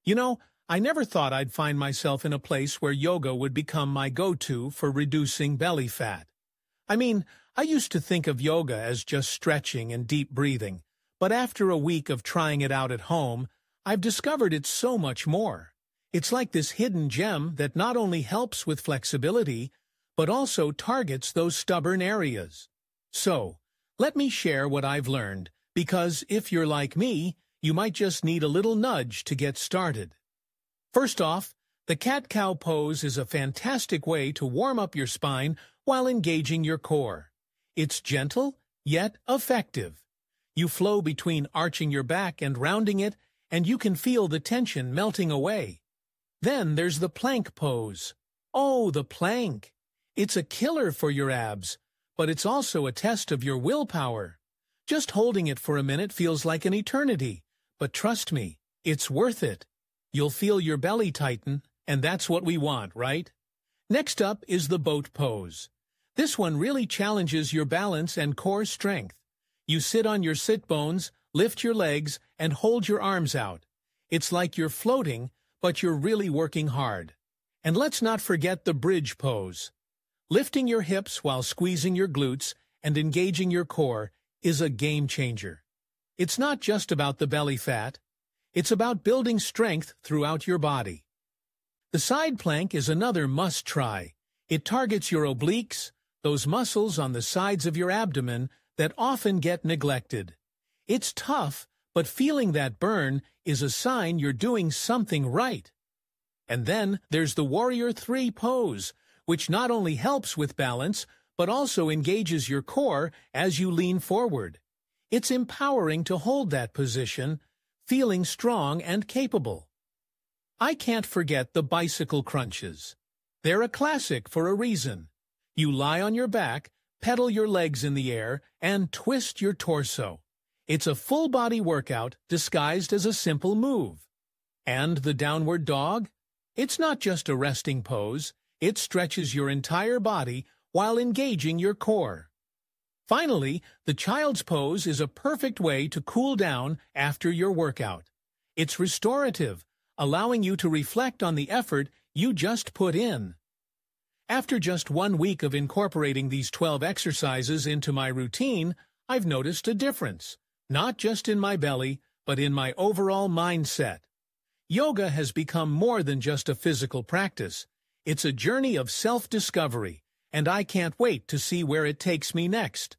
You know, I never thought I'd find myself in a place where yoga would become my go-to for reducing belly fat. I mean, I used to think of yoga as just stretching and deep breathing, but after a week of trying it out at home, I've discovered it's so much more. It's like this hidden gem that not only helps with flexibility, but also targets those stubborn areas. So, let me share what I've learned, because if you're like me, you might just need a little nudge to get started. First off, the cat-cow pose is a fantastic way to warm up your spine while engaging your core. It's gentle, yet effective. You flow between arching your back and rounding it, and you can feel the tension melting away. Then there's the plank pose. Oh, the plank! It's a killer for your abs, but it's also a test of your willpower. Just holding it for a minute feels like an eternity, but trust me, it's worth it. You'll feel your belly tighten, and that's what we want, right? Next up is the boat pose. This one really challenges your balance and core strength. You sit on your sit bones, lift your legs, and hold your arms out. It's like you're floating, but you're really working hard. And let's not forget the bridge pose. Lifting your hips while squeezing your glutes and engaging your core is a game changer. It's not just about the belly fat. It's about building strength throughout your body. The side plank is another must-try. It targets your obliques, those muscles on the sides of your abdomen that often get neglected. It's tough, but feeling that burn is a sign you're doing something right. And then there's the Warrior 3 pose, which not only helps with balance, but also engages your core as you lean forward. It's empowering to hold that position, feeling strong and capable. I can't forget the bicycle crunches. They're a classic for a reason. You lie on your back, pedal your legs in the air, and twist your torso. It's a full-body workout disguised as a simple move. And the downward dog? It's not just a resting pose. It stretches your entire body while engaging your core. Finally, the child's pose is a perfect way to cool down after your workout. It's restorative, allowing you to reflect on the effort you just put in. After just 1 week of incorporating these 12 exercises into my routine, I've noticed a difference, not just in my belly, but in my overall mindset. Yoga has become more than just a physical practice. It's a journey of self-discovery, and I can't wait to see where it takes me next.